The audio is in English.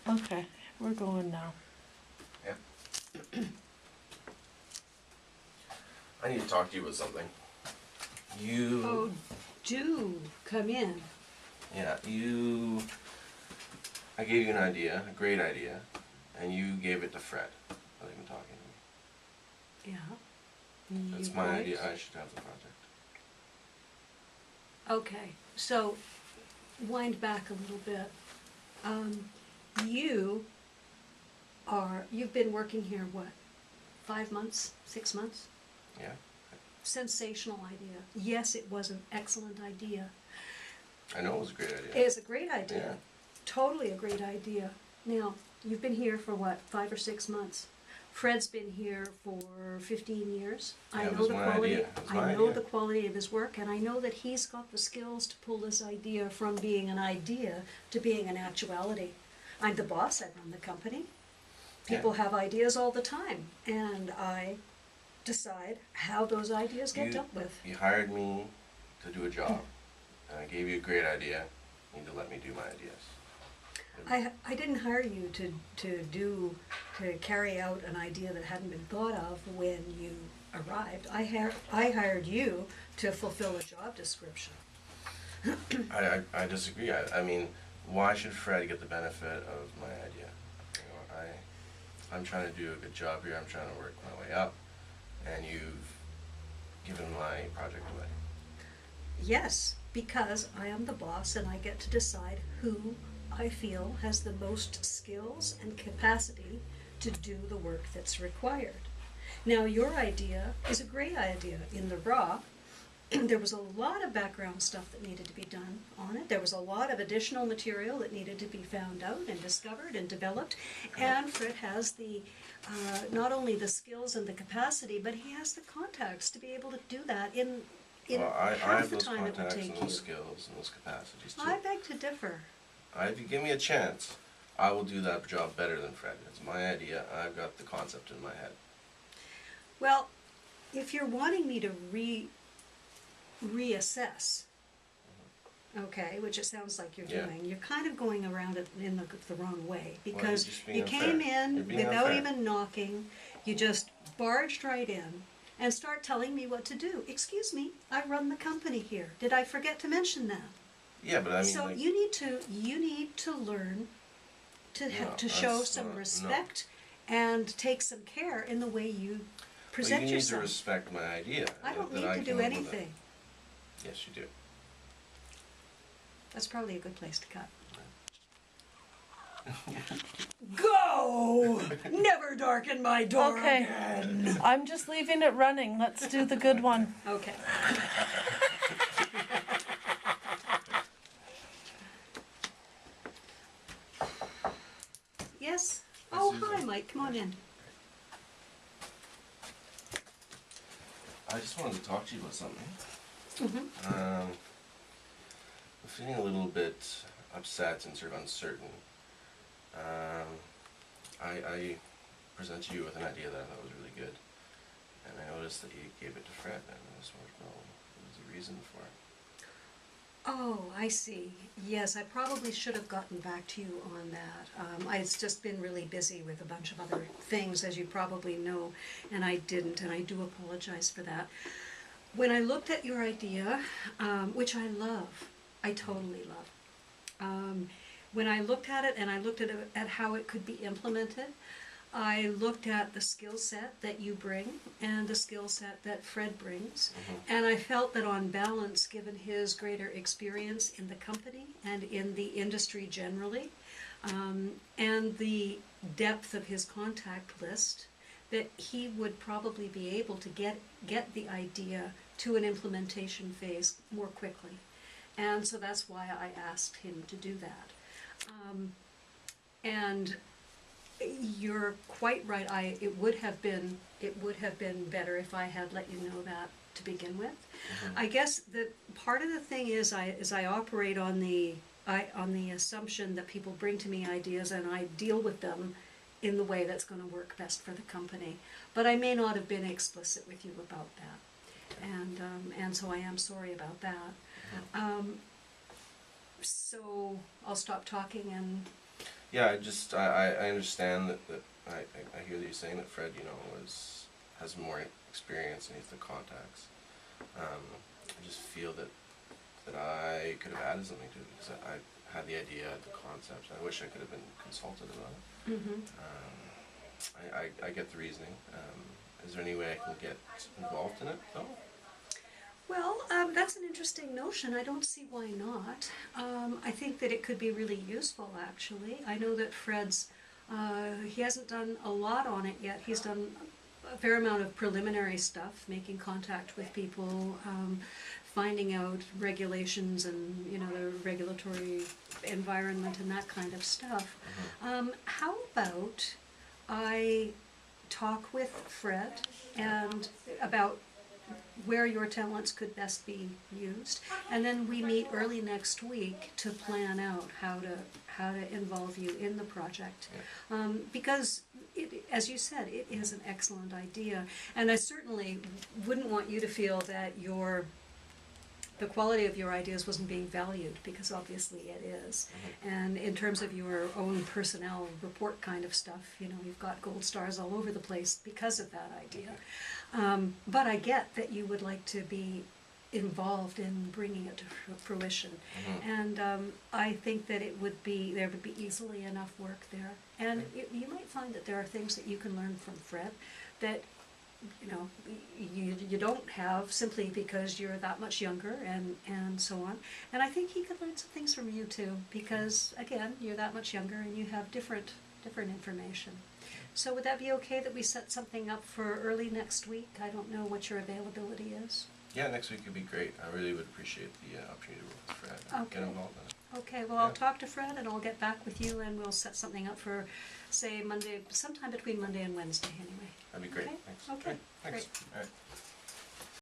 Okay, we're going now. Yeah. I need to talk to you about something. Oh, do come in. Yeah, I gave you an idea, a great idea, and you gave it to Fred. Not even talking to me. Yeah. That's You my what? idea. I should have the project. Okay, so wind back a little bit. You you've been working here, what, 5 months, 6 months? Yeah. Sensational idea. Yes, it was an excellent idea. I know it was a great idea. It's a great idea. Yeah. Totally a great idea. Now, you've been here for what, 5 or 6 months? Fred's been here for 15 years. Yeah, I it know was the my quality. idea. It was my I know idea. the quality of his work, and I know that he's got the skills to pull this idea from being an idea to being an actuality. I'm the boss. I run the company. People have ideas all the time, and I decide how those ideas get dealt with. You hired me to do a job, and I gave you a great idea. You need to let me do my ideas. I didn't hire you to carry out an idea that hadn't been thought of when you arrived. I hired you to fulfill a job description. I disagree. I mean, why should Fred get the benefit of my idea? You know, I'm trying to do a good job here. I'm trying to work my way up, and you've given my project away. Yes, because I am the boss and I get to decide who I feel has the most skills and capacity to do the work that's required. Now, your idea is a great idea. In the raw, there was a lot of background stuff that needed to be done on it. There was a lot of additional material that needed to be found out and discovered and developed. And Fred has the not only the skills and the capacity, but he has the contacts to be able to do that in Well, I half have the those time it would contacts take and you. those skills and those capacities too. I beg to differ. If you give me a chance, I will do that job better than Fred. It's my idea. I've got the concept in my head. Well, if you're wanting me to reassess, okay, which it sounds like you're Yeah. doing, you're kind of going around it in the wrong way, you're because just being you unfair. came You're in being without unfair. even knocking, you just barged right in and start telling me what to do. Excuse me, I run the company here. Did I forget to mention that? Yeah, but I mean, So like, you need to learn to No, to show that's some not- no. respect and take some care in the way you well, present you need to yourself. respect my idea. I don't that need to came do up with it. anything. Yes, you do. That's probably a good place to cut. Go! Never darken my door Okay. again. I'm just leaving it running. Let's do the good one. Okay. Yes. Oh, hi, Mike. Come on in. I just wanted to talk to you about something. Mm-hmm. I'm feeling a little bit upset and sort of uncertain. I presented you with an idea that I thought was really good, and I noticed that you gave it to Fred, and I just wanted to know what was the reason for it. Oh, I see. Yes, I probably should have gotten back to you on that. I've just been really busy with a bunch of other things, as you probably know, and I didn't, and I do apologize for that. When I looked at your idea, which I love, I totally love, when I looked at it and I looked at how it could be implemented, I looked at the skill set that you bring and the skill set that Fred brings, and I felt that on balance, given his greater experience in the company and in the industry generally, and the depth of his contact list, that he would probably be able to get the idea to an implementation phase more quickly. And so that's why I asked him to do that. And you're quite right. It would have been better if I had let you know that to begin with. I guess that part of the thing is I operate on the assumption that people bring to me ideas and I deal with them in the way that's going to work best for the company. But I may not have been explicit with you about that, and so I am sorry about that. So I'll stop talking and. Yeah, I understand that I hear that you're saying that Fred, has more experience and he has the contacts. I just feel that I could have added something to it because I had the idea, the concept. I wish I could have been consulted about it. Mm-hmm. I get the reasoning. Is there any way I can get involved in it though? Well, that's an interesting notion. I don't see why not. I think that it could be really useful, actually. I know that Fred's, he hasn't done a lot on it yet. He's done a fair amount of preliminary stuff, making contact with people, finding out regulations and, the regulatory environment and that kind of stuff. How about I talk with Fred and about where your talents could best be used, and then we meet early next week to plan out how to involve you in the project. Yeah. Because as you said, it is an excellent idea, and I certainly wouldn't want you to feel that the quality of your ideas wasn't being valued, because obviously it is. And in terms of your own personnel report kind of stuff, you've got gold stars all over the place because of that idea. But I get that you would like to be involved in bringing it to fruition. And I think that there would be easily enough work there. And you might find that there are things that you can learn from Fred that you don't have simply because you're that much younger and so on. And I think he could learn some things from you too, because again, you're that much younger and you have different information. So would that be okay that we set something up for early next week? I don't know what your availability is. Yeah, next week would be great. I really would appreciate the opportunity to work with Fred and get Okay. involved in it. Okay, well, I'll talk to Fred and I'll get back with you and we'll set something up for, say, Monday, sometime between Monday and Wednesday anyway. That'd be great. Okay. Thanks. Okay, Great. Thanks. great. All right.